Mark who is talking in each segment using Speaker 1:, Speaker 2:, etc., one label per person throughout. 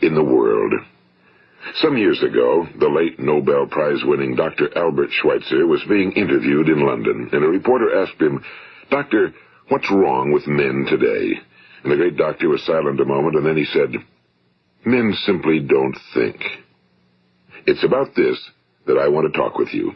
Speaker 1: in the world. Some years ago, the late Nobel Prize-winning Dr. Albert Schweitzer was being interviewed in London, and a reporter asked him, "Doctor, what's wrong with men today?" And the great doctor was silent a moment, and then he said, "Men simply don't think." It's about this that I want to talk with you.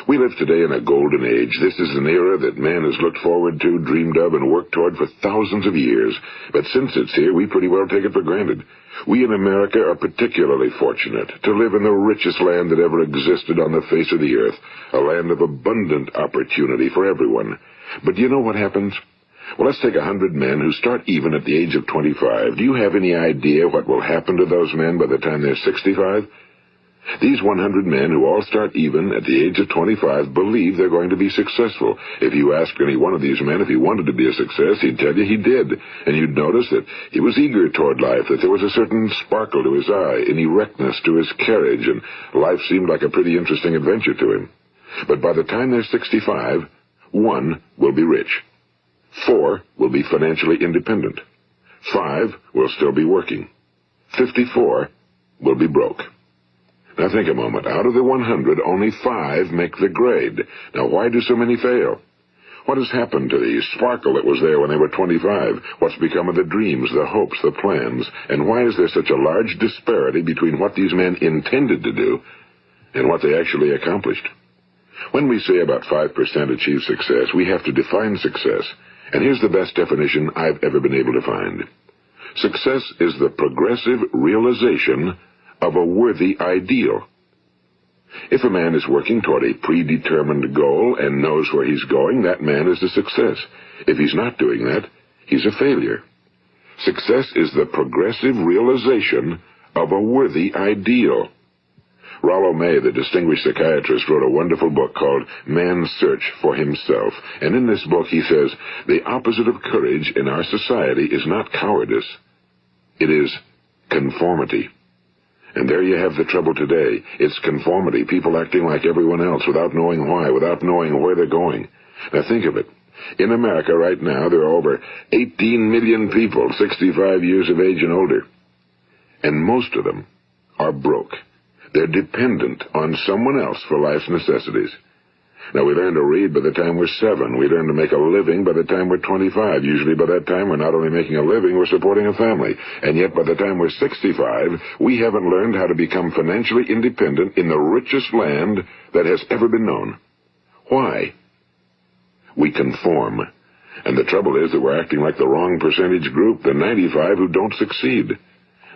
Speaker 1: We live today in a golden age. This is an era that man has looked forward to, dreamed of, and worked toward for thousands of years. But since it's here, we pretty well take it for granted. We in America are particularly fortunate to live in the richest land that ever existed on the face of the earth, a land of abundant opportunity for everyone. But do you know what happens? Well, let's take 100 men who start even at the age of 25. Do you have any idea what will happen to those men by the time they're 65? These 100 men who all start even at the age of 25 believe they're going to be successful. If you ask any one of these men if he wanted to be a success, he'd tell you he did. And you'd notice that he was eager toward life, that there was a certain sparkle to his eye, an erectness to his carriage, and life seemed like a pretty interesting adventure to him. But by the time they're 65, 1 will be rich. 4 will be financially independent. 5 will still be working. 54 will be broke. Now think a moment. Out of the 100, only 5 make the grade. Now why do so many fail? What has happened to the sparkle that was there when they were 25? What's become of the dreams, the hopes, the plans? And why is there such a large disparity between what these men intended to do and what they actually accomplished? When we say about 5% achieve success, we have to define success. And here's the best definition I've ever been able to find. Success is the progressive realization of a worthy ideal. If a man is working toward a predetermined goal and knows where he's going, that man is a success. If he's not doing that, he's a failure. Success is the progressive realization of a worthy ideal. Rollo May, the distinguished psychiatrist, wrote a wonderful book called Man's Search for Himself. And in this book he says, the opposite of courage in our society is not cowardice. It is conformity. And there you have the trouble today. It's conformity, people acting like everyone else without knowing why, without knowing where they're going. Now think of it. In America right now, there are over 18 million people 65 years of age and older. And most of them are broke. They're dependent on someone else for life's necessities. Now, we learn to read by the time we're 7. We learn to make a living by the time we're 25. Usually by that time, we're not only making a living, we're supporting a family. And yet by the time we're 65, we haven't learned how to become financially independent in the richest land that has ever been known. Why? We conform. And the trouble is that we're acting like the wrong percentage group, the 95 who don't succeed.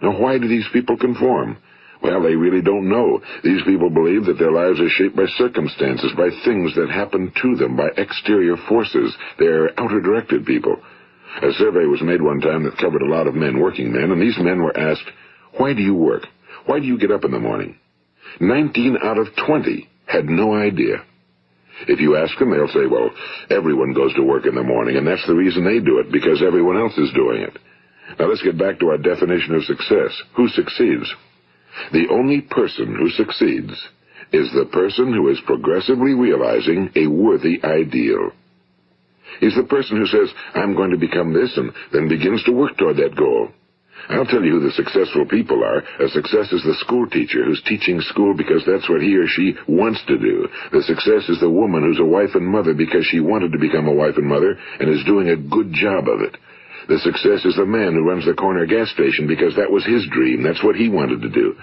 Speaker 1: Now, why do these people conform? Well, they really don't know. These people believe that their lives are shaped by circumstances, by things that happen to them, by exterior forces. They're outer-directed people. A survey was made one time that covered a lot of men, working men, and these men were asked, "Why do you work? Why do you get up in the morning?" 19 out of 20 had no idea. If you ask them, they'll say, well, everyone goes to work in the morning, and that's the reason they do it, because everyone else is doing it. Now let's get back to our definition of success. Who succeeds? The only person who succeeds is the person who is progressively realizing a worthy ideal. He's the person who says, I'm going to become this, and then begins to work toward that goal. I'll tell you who the successful people are. A success is the school teacher who's teaching school because that's what he or she wants to do. The success is the woman who's a wife and mother because she wanted to become a wife and mother and is doing a good job of it. The success is the man who runs the corner gas station because that was his dream. That's what he wanted to do.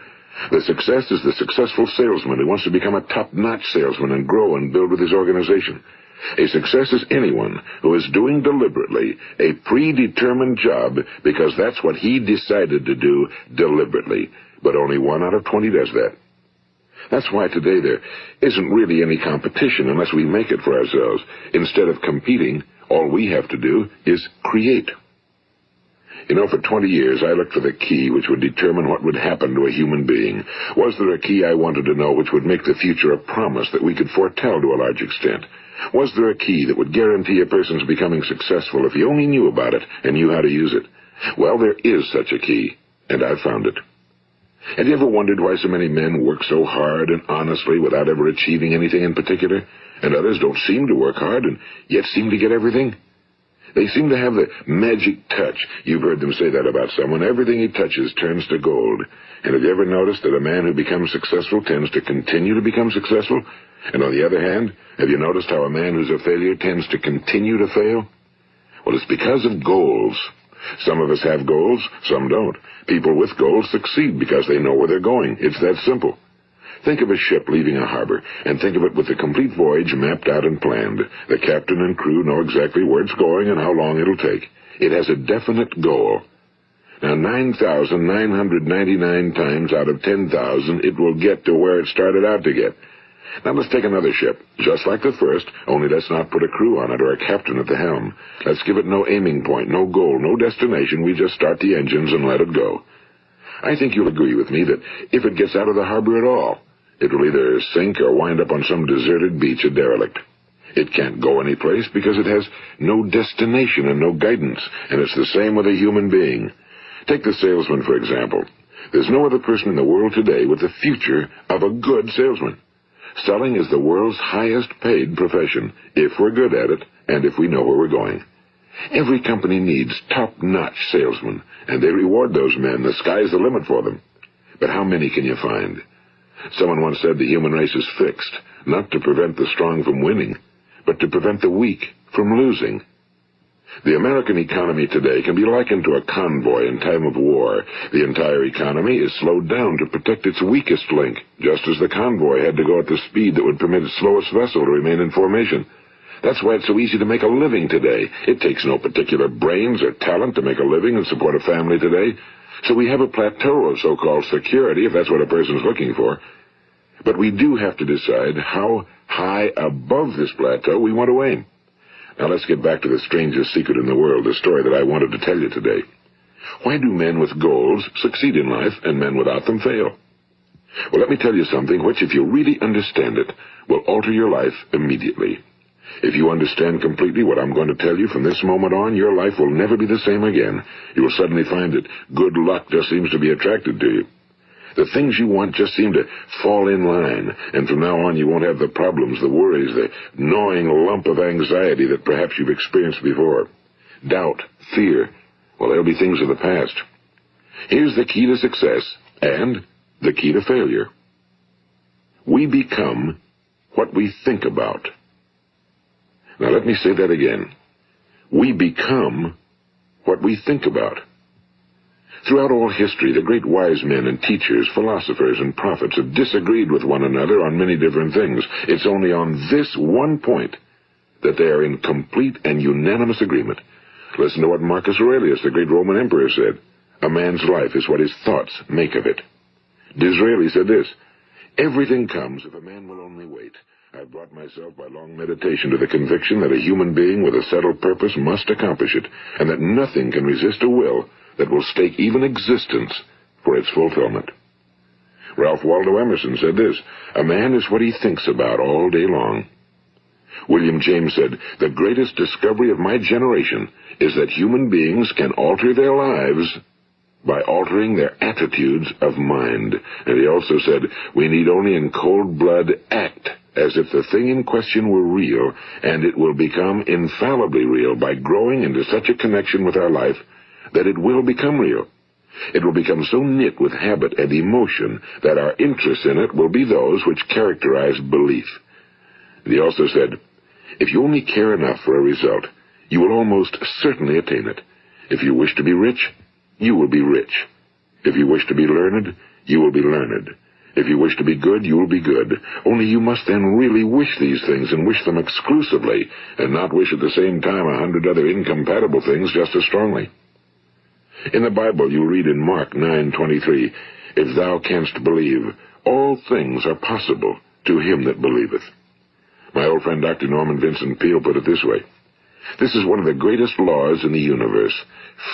Speaker 1: The success is the successful salesman who wants to become a top-notch salesman and grow and build with his organization. A success is anyone who is doing deliberately a predetermined job because that's what he decided to do deliberately. But only 1 out of 20 does that. That's why today there isn't really any competition unless we make it for ourselves. Instead of competing, all we have to do is create. You know, for 20 years, I looked for the key which would determine what would happen to a human being. Was there a key I wanted to know which would make the future a promise that we could foretell to a large extent? Was there a key that would guarantee a person's becoming successful if he only knew about it and knew how to use it? Well, there is such a key, and I've found it. Have you ever wondered why so many men work so hard and honestly without ever achieving anything in particular, and others don't seem to work hard and yet seem to get everything? They seem to have the magic touch. You've heard them say that about someone. Everything he touches turns to gold. And have you ever noticed that a man who becomes successful tends to continue to become successful? And on the other hand, have you noticed how a man who's a failure tends to continue to fail? Well, it's because of goals. Some of us have goals, some don't. People with goals succeed because they know where they're going. It's that simple. Think of a ship leaving a harbor, and think of it with the complete voyage mapped out and planned. The captain and crew know exactly where it's going and how long it'll take. It has a definite goal. Now, 9,999 times out of 10,000, it will get to where it started out to get. Now, let's take another ship, just like the first, only let's not put a crew on it or a captain at the helm. Let's give it no aiming point, no goal, no destination. We just start the engines and let it go. I think you'll agree with me that if it gets out of the harbor at all, it will either sink or wind up on some deserted beach, a derelict. It can't go anyplace because it has no destination and no guidance, and it's the same with a human being. Take the salesman, for example. There's no other person in the world today with the future of a good salesman. Selling is the world's highest paid profession, if we're good at it and if we know where we're going. Every company needs top-notch salesmen, and they reward those men. The sky's the limit for them. But how many can you find? Someone once said the human race is fixed, not to prevent the strong from winning, but to prevent the weak from losing. The American economy today can be likened to a convoy in time of war. The entire economy is slowed down to protect its weakest link, just as the convoy had to go at the speed that would permit its slowest vessel to remain in formation. That's why it's so easy to make a living today. It takes no particular brains or talent to make a living and support a family today. So we have a plateau of so-called security, if that's what a person's looking for. But we do have to decide how high above this plateau we want to aim. Now let's get back to the strangest secret in the world, the story that I wanted to tell you today. Why do men with goals succeed in life and men without them fail? Well, let me tell you something which, if you really understand it, will alter your life immediately. If you understand completely what I'm going to tell you from this moment on, your life will never be the same again. You will suddenly find that good luck just seems to be attracted to you. The things you want just seem to fall in line, and from now on you won't have the problems, the worries, the gnawing lump of anxiety that perhaps you've experienced before. Doubt, fear, well, they'll be things of the past. Here's the key to success and the key to failure. We become what we think about. Now let me say that again. We become what we think about. Throughout all history, the great wise men and teachers, philosophers and prophets have disagreed with one another on many different things. It's only on this one point that they are in complete and unanimous agreement. Listen to what Marcus Aurelius, the great Roman emperor, said. A man's life is what his thoughts make of it. Disraeli said this, everything comes if a man will only wait. I've brought myself by long meditation to the conviction that a human being with a settled purpose must accomplish it, and that nothing can resist a will that will stake even existence for its fulfillment. Ralph Waldo Emerson said this, a man is what he thinks about all day long. William James said, the greatest discovery of my generation is that human beings can alter their lives by altering their attitudes of mind. And he also said, we need only in cold blood act as if the thing in question were real, and it will become infallibly real by growing into such a connection with our life that it will become real. It will become so knit with habit and emotion that our interest in it will be those which characterize belief. And he also said, if you only care enough for a result, you will almost certainly attain it. If you wish to be rich, you will be rich. If you wish to be learned, you will be learned. If you wish to be good, you will be good. Only you must then really wish these things and wish them exclusively, and not wish at the same time 100 other incompatible things just as strongly. In the Bible, you read in Mark 9:23, if thou canst believe, all things are possible to him that believeth. My old friend Dr. Norman Vincent Peale put it this way, this is one of the greatest laws in the universe.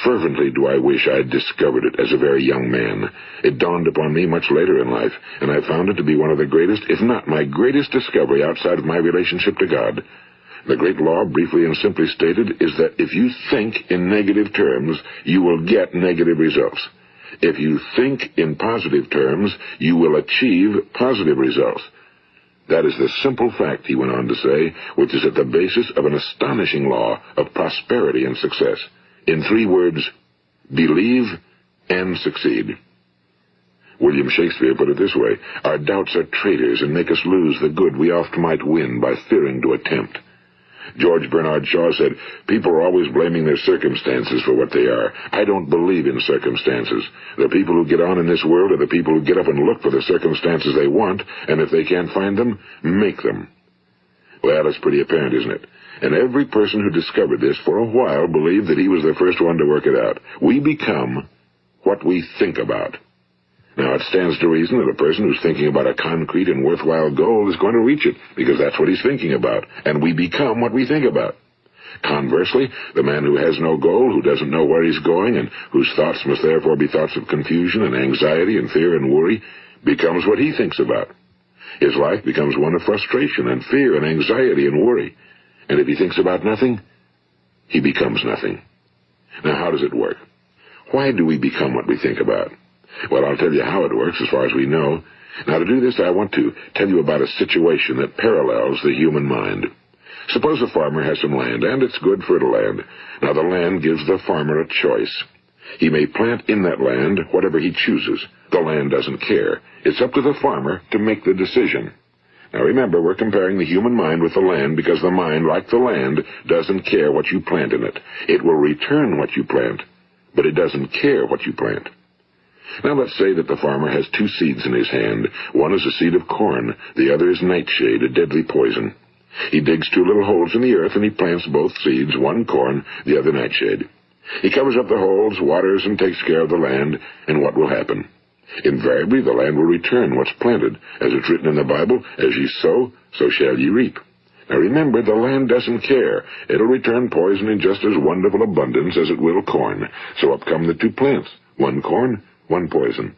Speaker 1: Fervently do I wish I had discovered it as a very young man. It dawned upon me much later in life, and I found it to be one of the greatest, if not my greatest discovery outside of my relationship to God. The great law, briefly and simply stated, is that if you think in negative terms, you will get negative results. If you think in positive terms, you will achieve positive results. That is the simple fact, he went on to say, which is at the basis of an astonishing law of prosperity and success. In 3 words, believe and succeed. William Shakespeare put it this way: our doubts are traitors and make us lose the good we oft might win by fearing to attempt. George Bernard Shaw said, people are always blaming their circumstances for what they are. I don't believe in circumstances. The people who get on in this world are the people who get up and look for the circumstances they want, and if they can't find them, make them. Well, that's pretty apparent, isn't it? And every person who discovered this for a while believed that he was the first one to work it out. We become what we think about. Now, it stands to reason that a person who's thinking about a concrete and worthwhile goal is going to reach it, because that's what he's thinking about, and we become what we think about. Conversely, the man who has no goal, who doesn't know where he's going, and whose thoughts must therefore be thoughts of confusion and anxiety and fear and worry, becomes what he thinks about. His life becomes one of frustration and fear and anxiety and worry. And if he thinks about nothing, he becomes nothing. Now, how does it work? Why do we become what we think about? Well, I'll tell you how it works as far as we know. Now, to do this, I want to tell you about a situation that parallels the human mind. Suppose a farmer has some land, and it's good fertile land. Now, the land gives the farmer a choice. He may plant in that land whatever he chooses. The land doesn't care. It's up to the farmer to make the decision. Now, remember, we're comparing the human mind with the land because the mind, like the land, doesn't care what you plant in it. It will return what you plant, but it doesn't care what you plant. Now let's say that the farmer has 2 seeds in his hand. One is a seed of corn, the other is nightshade, a deadly poison. He digs 2 little holes in the earth and he plants both seeds, one corn, the other nightshade. He covers up the holes, waters, and takes care of the land, and what will happen? Invariably the land will return what's planted. As it's written in the Bible, as ye sow, so shall ye reap. Now remember, the land doesn't care. It'll return poison in just as wonderful abundance as it will corn. So up come the 2 plants, one corn, one poison.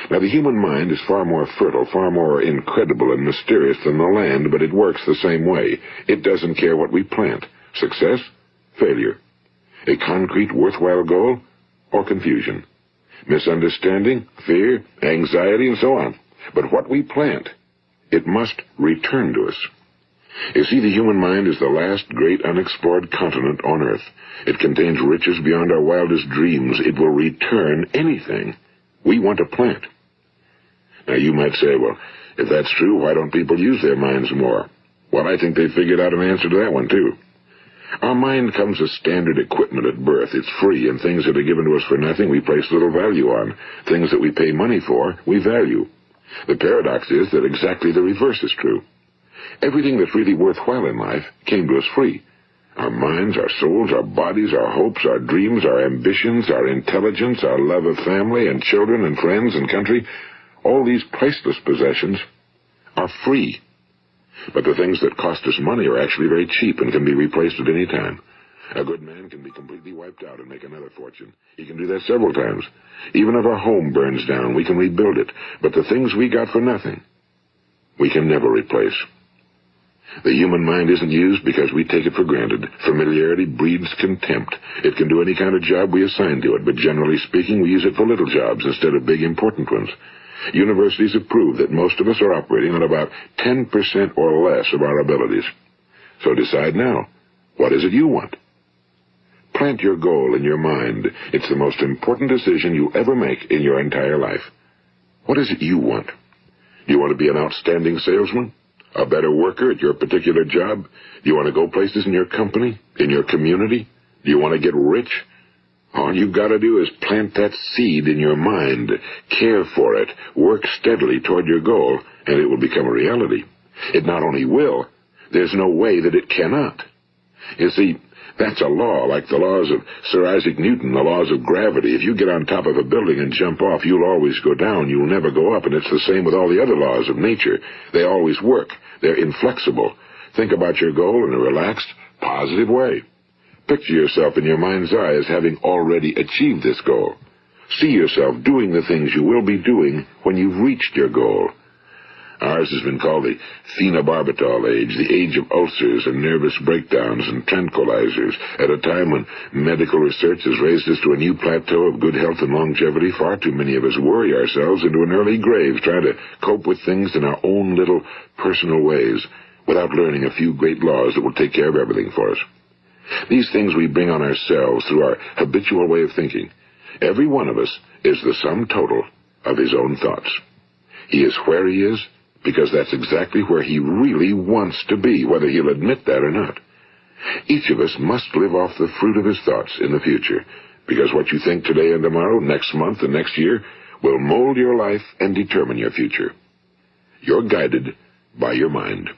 Speaker 1: Now, the human mind is far more fertile, far more incredible and mysterious than the land, but it works the same way. It doesn't care what we plant. Success, failure. A concrete, worthwhile goal, or confusion. Misunderstanding, fear, anxiety, and so on. But what we plant, it must return to us. You see, the human mind is the last great unexplored continent on Earth. It contains riches beyond our wildest dreams. It will return anything we want to plant. Now, you might say, well, if that's true, why don't people use their minds more? Well, I think they figured out an answer to that one, too. Our mind comes as standard equipment at birth. It's free, and things that are given to us for nothing we place little value on. Things that we pay money for, we value. The paradox is that exactly the reverse is true. Everything that's really worthwhile in life came to us free. Our minds, our souls, our bodies, our hopes, our dreams, our ambitions, our intelligence, our love of family and children and friends and country, all these priceless possessions are free. But the things that cost us money are actually very cheap and can be replaced at any time. A good man can be completely wiped out and make another fortune. He can do that several times. Even if our home burns down, we can rebuild it. But the things we got for nothing, we can never replace. The human mind isn't used because we take it for granted. Familiarity breeds contempt. It can do any kind of job we assign to it, but generally speaking, we use it for little jobs instead of big, important ones. Universities have proved that most of us are operating on about 10% or less of our abilities. So decide now, what is it you want? Plant your goal in your mind. It's the most important decision you ever make in your entire life. What is it you want? Do you want to be an outstanding salesman? A better worker at your particular job? Do you want to go places in your company? In your community? Do you want to get rich? All you've got to do is plant that seed in your mind, care for it, work steadily toward your goal, and it will become a reality. It not only will, there's no way that it cannot. You see, that's a law, like the laws of Sir Isaac Newton, the laws of gravity. If you get on top of a building and jump off, you'll always go down. You'll never go up, and it's the same with all the other laws of nature. They always work. They're inflexible. Think about your goal in a relaxed, positive way. Picture yourself in your mind's eye as having already achieved this goal. See yourself doing the things you will be doing when you've reached your goal. Ours has been called the phenobarbital age, the age of ulcers and nervous breakdowns and tranquilizers, at a time when medical research has raised us to a new plateau of good health and longevity. Far too many of us worry ourselves into an early grave trying to cope with things in our own little personal ways without learning a few great laws that will take care of everything for us. These things we bring on ourselves through our habitual way of thinking. Every one of us is the sum total of his own thoughts. He is where he is because that's exactly where he really wants to be, whether he'll admit that or not. Each of us must live off the fruit of his thoughts in the future, because what you think today and tomorrow, next month and next year, will mold your life and determine your future. You're guided by your mind.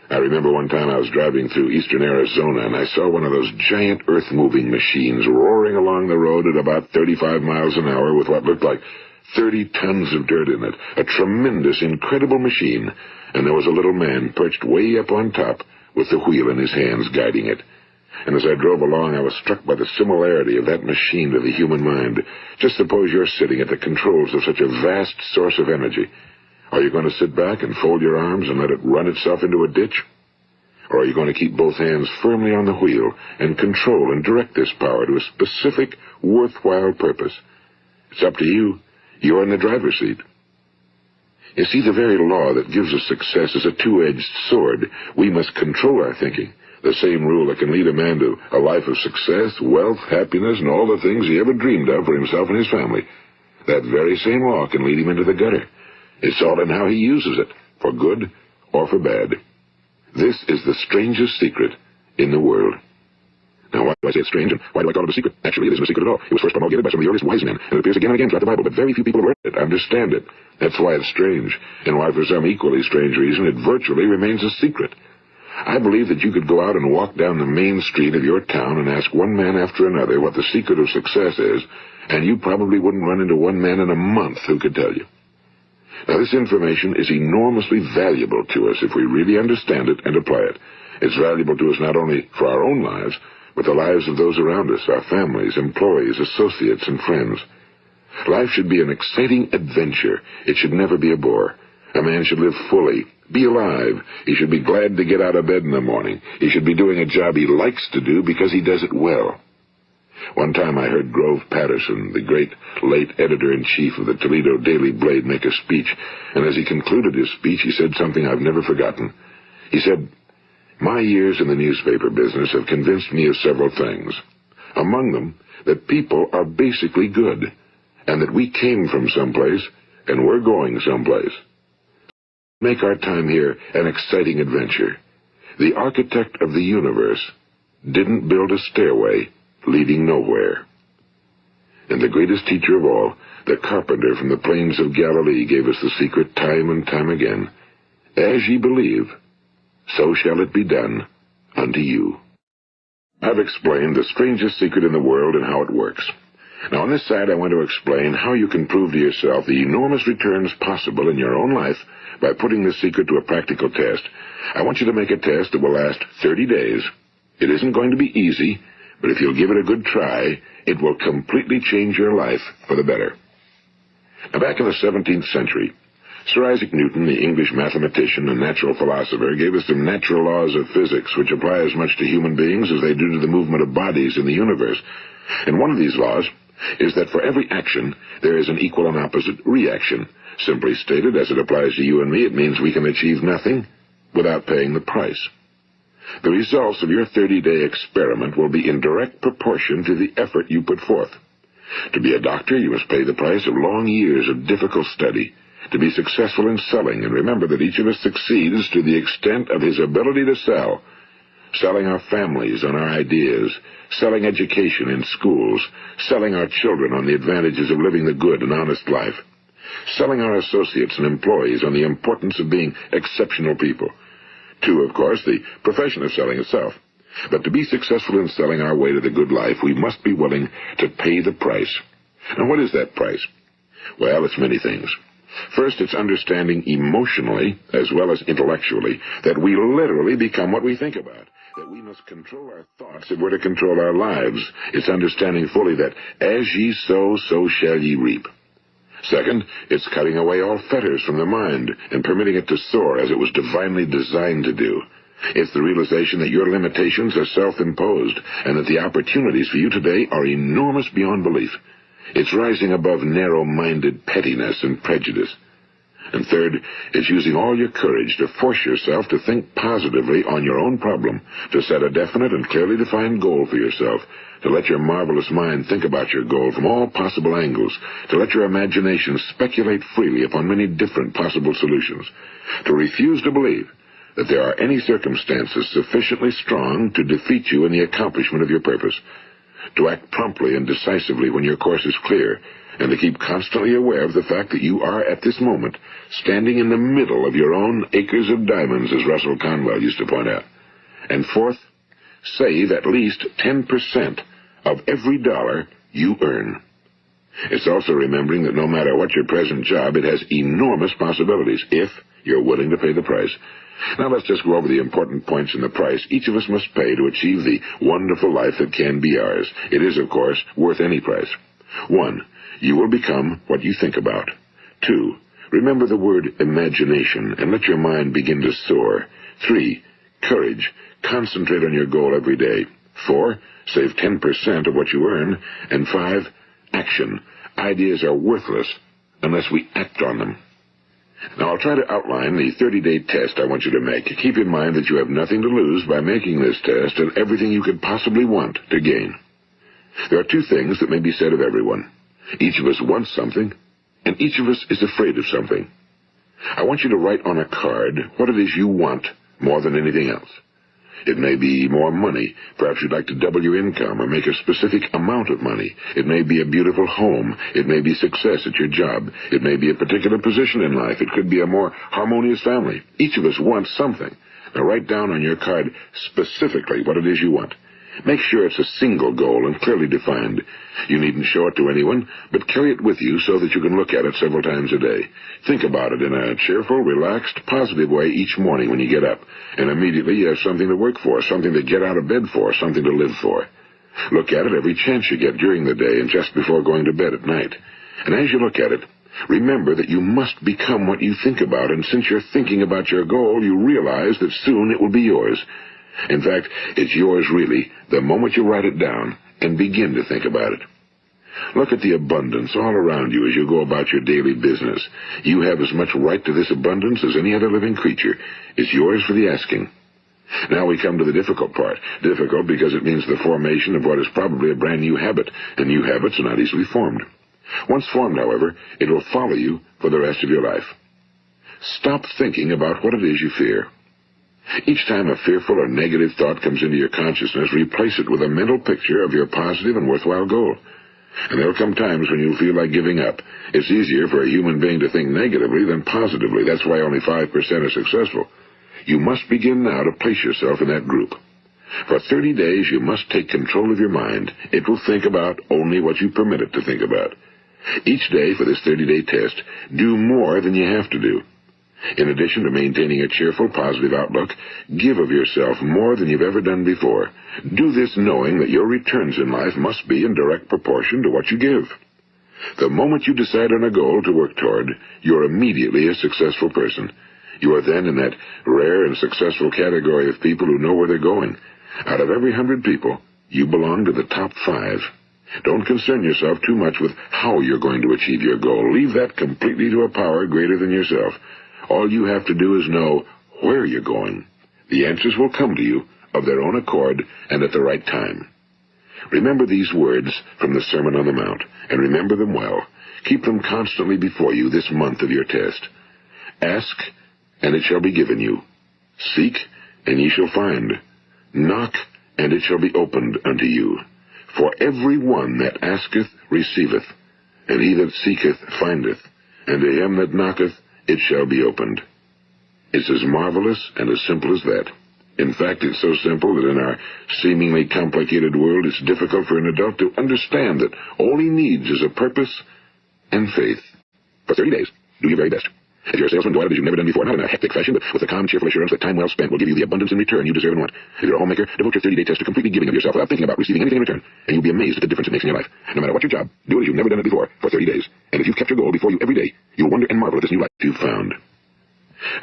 Speaker 1: I remember one time I was driving through eastern Arizona, and I saw one of those giant earth-moving machines roaring along the road at about 35 miles an hour with what looked like 30 tons of dirt in it. A tremendous, incredible machine, and there was a little man perched way up on top with the wheel in his hands guiding it. And as I drove along, I was struck by the similarity of that machine to the human mind. Just suppose you're sitting at the controls of such a vast source of energy. Are you going to sit back and fold your arms and let it run itself into a ditch? Or are you going to keep both hands firmly on the wheel and control and direct this power to a specific, worthwhile purpose? It's up to you. You're in the driver's seat. You see, the very law that gives us success is a two-edged sword. We must control our thinking. The same rule that can lead a man to a life of success, wealth, happiness, and all the things he ever dreamed of for himself and his family. That very same law can lead him into the gutter. It's all in how he uses it, for good or for bad. This is the strangest secret in the world. Now, why do I say it's strange, and why do I call it a secret? Actually, it isn't a secret at all. It was first promulgated by some of the earliest wise men, and it appears again and again throughout the Bible, but very few people have read it, understand it. That's why it's strange, and why, for some equally strange reason, it virtually remains a secret. I believe that you could go out and walk down the main street of your town and ask one man after another what the secret of success is, and you probably wouldn't run into one man in a month who could tell you. Now, this information is enormously valuable to us if we really understand it and apply it. It's valuable to us not only for our own lives, but the lives of those around us, our families, employees, associates, and friends. Life should be an exciting adventure. It should never be a bore. A man should live fully, be alive. He should be glad to get out of bed in the morning. He should be doing a job he likes to do because he does it well. One time I heard Grove Patterson, the great late editor-in-chief of the Toledo Daily Blade, make a speech, and as he concluded his speech, he said something I've never forgotten. He said, "My years in the newspaper business have convinced me of several things. Among them, that people are basically good, and that we came from someplace, and we're going someplace. Make our time here an exciting adventure. The architect of the universe didn't build a stairway leading nowhere." And the greatest teacher of all, the carpenter from the plains of Galilee, gave us the secret time and time again. As ye believe, so shall it be done unto you. I've explained the strangest secret in the world and how it works. Now, on this side, I want to explain how you can prove to yourself the enormous returns possible in your own life by putting this secret to a practical test. I want you to make a test that will last 30 days. It isn't going to be easy, but if you'll give it a good try, it will completely change your life for the better. Now, back in the 17th century, Sir Isaac Newton, the English mathematician and natural philosopher, gave us some natural laws of physics which apply as much to human beings as they do to the movement of bodies in the universe. And one of these laws is that for every action, there is an equal and opposite reaction. Simply stated, as it applies to you and me, it means we can achieve nothing without paying the price. The results of your 30-day experiment will be in direct proportion to the effort you put forth. To be a doctor, you must pay the price of long years of difficult study. To be successful in selling, and remember that each of us succeeds to the extent of his ability to sell. Selling our families on our ideas, selling education in schools, selling our children on the advantages of living the good and honest life, selling our associates and employees on the importance of being exceptional people. To, of course, the profession of selling itself. But to be successful in selling our way to the good life, we must be willing to pay the price. And what is that price? Well, it's many things. First, it's understanding emotionally, as well as intellectually, that we literally become what we think about, that we must control our thoughts if we're to control our lives. It's understanding fully that as ye sow, so shall ye reap. Second, it's cutting away all fetters from the mind and permitting it to soar as it was divinely designed to do. It's the realization that your limitations are self-imposed and that the opportunities for you today are enormous beyond belief. It's rising above narrow-minded pettiness and prejudice. And third, it's using all your courage to force yourself to think positively on your own problem, to set a definite and clearly defined goal for yourself, to let your marvelous mind think about your goal from all possible angles, to let your imagination speculate freely upon many different possible solutions, to refuse to believe that there are any circumstances sufficiently strong to defeat you in the accomplishment of your purpose, to act promptly and decisively when your course is clear, and to keep constantly aware of the fact that you are, at this moment, standing in the middle of your own acres of diamonds, as Russell Conwell used to point out. And fourth, save at least 10% of every dollar you earn. It's also remembering that no matter what your present job, it has enormous possibilities, if you're willing to pay the price. Now let's just go over the important points in the price each of us must pay to achieve the wonderful life that can be ours. It is, of course, worth any price. 1. You will become what you think about. 2. Remember the word imagination and let your mind begin to soar. 3. Courage. Concentrate on your goal every day. 4. Save 10% of what you earn. And 5. Action. Ideas are worthless unless we act on them. Now, I'll try to outline the 30-day test I want you to make. Keep in mind that you have nothing to lose by making this test and everything you could possibly want to gain. There are 2 things that may be said of everyone. Each of us wants something, and each of us is afraid of something. I want you to write on a card what it is you want more than anything else. It may be more money. Perhaps you'd like to double your income or make a specific amount of money. It may be a beautiful home. It may be success at your job. It may be a particular position in life. It could be a more harmonious family. Each of us wants something. Now write down on your card specifically what it is you want. Make sure it's a single goal and clearly defined. You needn't show it to anyone, but carry it with you so that you can look at it several times a day. Think about it in a cheerful, relaxed, positive way each morning when you get up, and immediately you have something to work for, something to get out of bed for, something to live for. Look at it every chance you get during the day and just before going to bed at night. And as you look at it, remember that you must become what you think about, and since you're thinking about your goal, you realize that soon it will be yours. In fact, it's yours really the moment you write it down and begin to think about it. Look at the abundance all around you as you go about your daily business. You have as much right to this abundance as any other living creature. It's yours for the asking. Now we come to the difficult part. Difficult because it means the formation of what is probably a brand new habit, and new habits are not easily formed. Once formed, however, it will follow you for the rest of your life. Stop thinking about what it is you fear. Each time a fearful or negative thought comes into your consciousness, replace it with a mental picture of your positive and worthwhile goal. And there will come times when you'll feel like giving up. It's easier for a human being to think negatively than positively. That's why only 5% are successful. You must begin now to place yourself in that group. For 30 days, you must take control of your mind. It will think about only what you permit it to think about. Each day for this 30-day test, do more than you have to do. In addition to maintaining a cheerful, positive outlook, give of yourself more than you've ever done before. Do this knowing that your returns in life must be in direct proportion to what you give. The moment you decide on a goal to work toward, you're immediately a successful person. You are then in that rare and successful category of people who know where they're going. Out of every 100 people, you belong to the top 5. Don't concern yourself too much with how you're going to achieve your goal. Leave that completely to a power greater than yourself. All you have to do is know where you're going. The answers will come to you of their own accord and at the right time. Remember these words from the Sermon on the Mount, and remember them well. Keep them constantly before you this month of your test. Ask, and it shall be given you. Seek, and ye shall find. Knock, and it shall be opened unto you. For every one that asketh receiveth, and he that seeketh findeth, and to him that knocketh it shall be opened. It's as marvelous and as simple as that. In fact, it's so simple that in our seemingly complicated world, it's difficult for an adult to understand that all he needs is a purpose and faith. For 30 days, do your very best. If you're a salesman, go at it as you've never done before, not in a hectic fashion, but with a calm, cheerful assurance that time well spent will give you the abundance in return you deserve and want. If you're a homemaker, devote your 30-day test to completely giving of yourself without thinking about receiving anything in return, and you'll be amazed at the difference it makes in your life. No matter what your job, do it as you've never done it before for 30 days. And if you've kept your goal before you every day, you'll wonder and marvel at this new life you've found.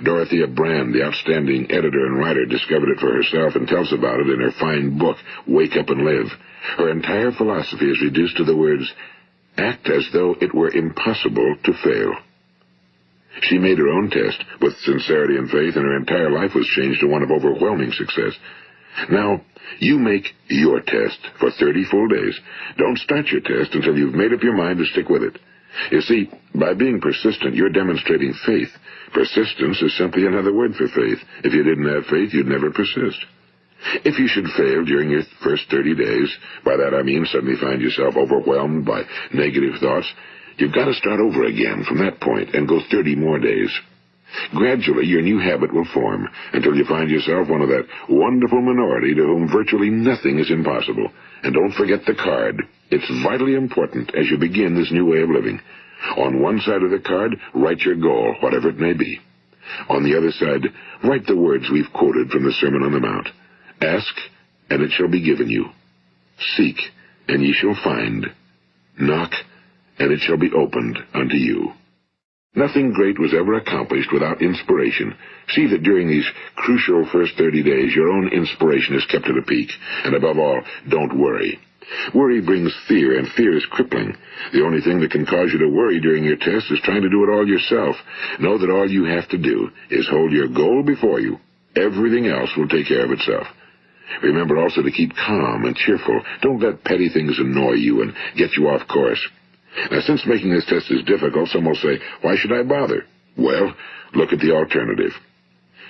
Speaker 1: Dorothea Brand, the outstanding editor and writer, discovered it for herself and tells about it in her fine book, Wake Up and Live. Her entire philosophy is reduced to the words, act as though it were impossible to fail. She made her own test with sincerity and faith, and her entire life was changed to one of overwhelming success. Now, you make your test for 30 full days. Don't start your test until you've made up your mind to stick with it. You see, by being persistent, you're demonstrating faith. Persistence is simply another word for faith. If you didn't have faith, you'd never persist. If you should fail during your first 30 days, by that I mean suddenly find yourself overwhelmed by negative thoughts, you've got to start over again from that point and go 30 more days. Gradually, your new habit will form until you find yourself one of that wonderful minority to whom virtually nothing is impossible. And don't forget the card. It's vitally important as you begin this new way of living. On one side of the card, write your goal, whatever it may be. On the other side, write the words we've quoted from the Sermon on the Mount. Ask, and it shall be given you. Seek, and ye shall find. Knock, and it shall be opened unto you. Nothing great was ever accomplished without inspiration. See that during these crucial first 30 days, your own inspiration is kept at a peak. And above all, don't worry. Worry brings fear, and fear is crippling. The only thing that can cause you to worry during your test is trying to do it all yourself. Know that all you have to do is hold your goal before you. Everything else will take care of itself. Remember also to keep calm and cheerful. Don't let petty things annoy you and get you off course. Now, since making this test is difficult, some will say, why should I bother? Well, look at the alternative.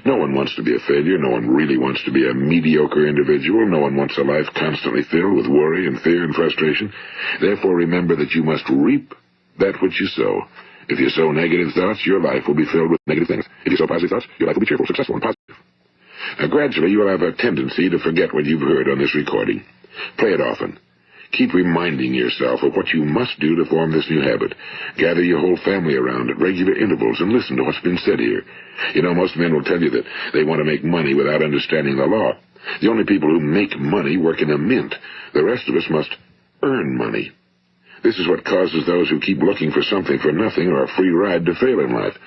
Speaker 1: No one wants to be a failure. No one really wants to be a mediocre individual. No one wants a life constantly filled with worry and fear and frustration. Therefore, remember that you must reap that which you sow. If you sow negative thoughts, your life will be filled with negative things. If you sow positive thoughts, your life will be cheerful, successful, and positive. Now, gradually, you will have a tendency to forget what you've heard on this recording. Play it often. Keep reminding yourself of what you must do to form this new habit. Gather your whole family around at regular intervals and listen to what's been said here. You know, most men will tell you that they want to make money without understanding the law. The only people who make money work in a mint. The rest of us must earn money. This is what causes those who keep looking for something for nothing or a free ride to fail in life.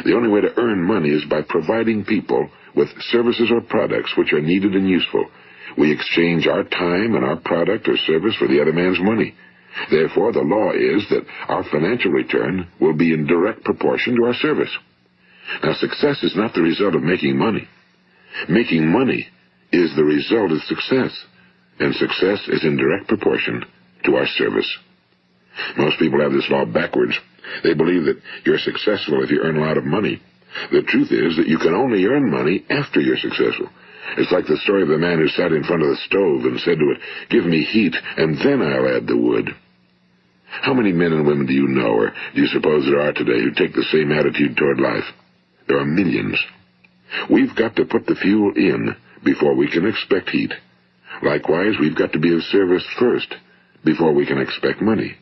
Speaker 1: The only way to earn money is by providing people with services or products which are needed and useful. We exchange our time and our product or service for the other man's money. Therefore, the law is that our financial return will be in direct proportion to our service. Now, success is not the result of making money. Making money is the result of success, and success is in direct proportion to our service. Most people have this law backwards. They believe that you're successful if you earn a lot of money. The truth is that you can only earn money after you're successful. It's like the story of the man who sat in front of the stove and said to it, give me heat, and then I'll add the wood. How many men and women do you know, or do you suppose there are today, who take the same attitude toward life? There are millions. We've got to put the fuel in before we can expect heat. Likewise, we've got to be of service first before we can expect money.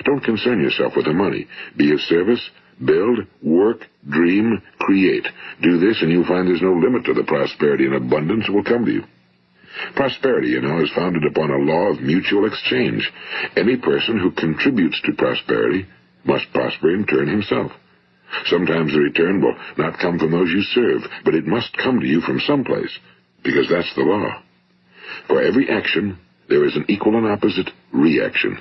Speaker 1: Don't concern yourself with the money. Be of service, build, work, dream, create. Do this, and you'll find there's no limit to the prosperity and abundance that will come to you. Prosperity, you know, is founded upon a law of mutual exchange. Any person who contributes to prosperity must prosper in turn himself. Sometimes the return will not come from those you serve, but it must come to you from someplace, because that's the law. For every action, there is an equal and opposite reaction.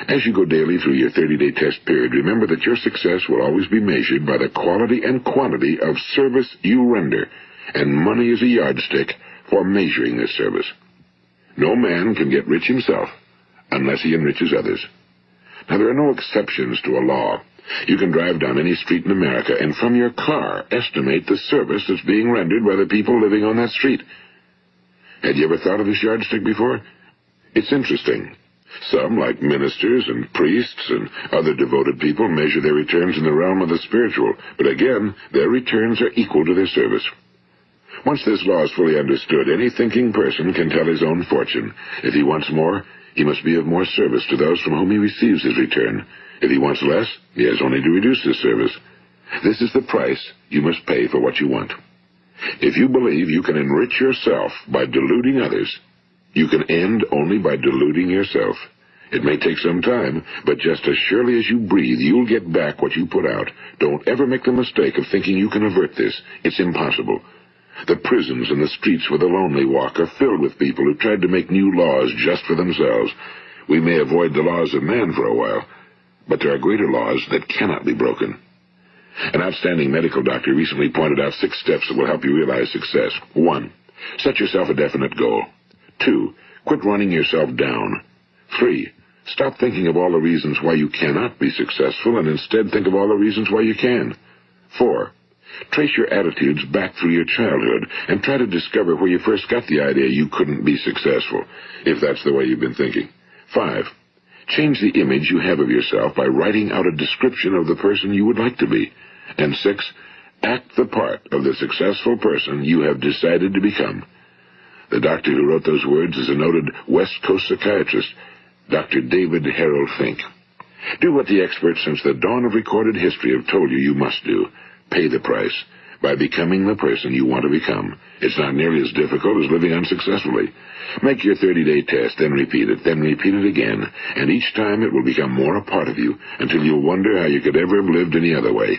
Speaker 1: As you go daily through your 30-day test period, remember that your success will always be measured by the quality and quantity of service you render, and money is a yardstick for measuring this service. No man can get rich himself unless he enriches others. Now, there are no exceptions to a law. You can drive down any street in America and from your car estimate the service that's being rendered by the people living on that street. Had you ever thought of this yardstick before? It's interesting. Some, like ministers and priests and other devoted people, measure their returns in the realm of the spiritual, but again, their returns are equal to their service. Once this law is fully understood, any thinking person can tell his own fortune. If he wants more, he must be of more service to those from whom he receives his return. If he wants less, he has only to reduce his service. This is the price you must pay for what you want. If you believe you can enrich yourself by deluding others, you can end only by deluding yourself. It may take some time, but just as surely as you breathe, you'll get back what you put out. Don't ever make the mistake of thinking you can avert this. It's impossible. The prisons and the streets where the lonely walk are filled with people who tried to make new laws just for themselves. We may avoid the laws of man for a while, but there are greater laws that cannot be broken. An outstanding medical doctor recently pointed out 6 steps that will help you realize success. 1. Set yourself a definite goal. 2. Quit running yourself down. 3. Stop thinking of all the reasons why you cannot be successful and instead think of all the reasons why you can. 4. Trace your attitudes back through your childhood and try to discover where you first got the idea you couldn't be successful, if that's the way you've been thinking. 5. Change the image you have of yourself by writing out a description of the person you would like to be. And 6. Act the part of the successful person you have decided to become. The doctor who wrote those words is a noted West Coast psychiatrist, Dr. David Harold Fink. Do what the experts since the dawn of recorded history have told you you must do. Pay the price by becoming the person you want to become. It's not nearly as difficult as living unsuccessfully. Make your 30-day test, then repeat it again, and each time it will become more a part of you until you'll wonder how you could ever have lived any other way.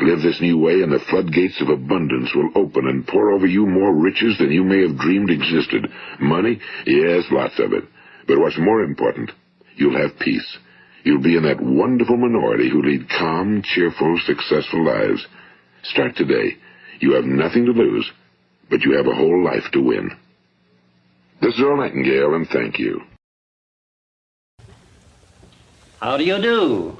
Speaker 1: Live this new way, and the floodgates of abundance will open and pour over you more riches than you may have dreamed existed. Money? Yes, lots of it. But what's more important, you'll have peace. You'll be in that wonderful minority who lead calm, cheerful, successful lives. Start today. You have nothing to lose, but you have a whole life to win. This is Earl Nightingale, and thank you.
Speaker 2: How do you do?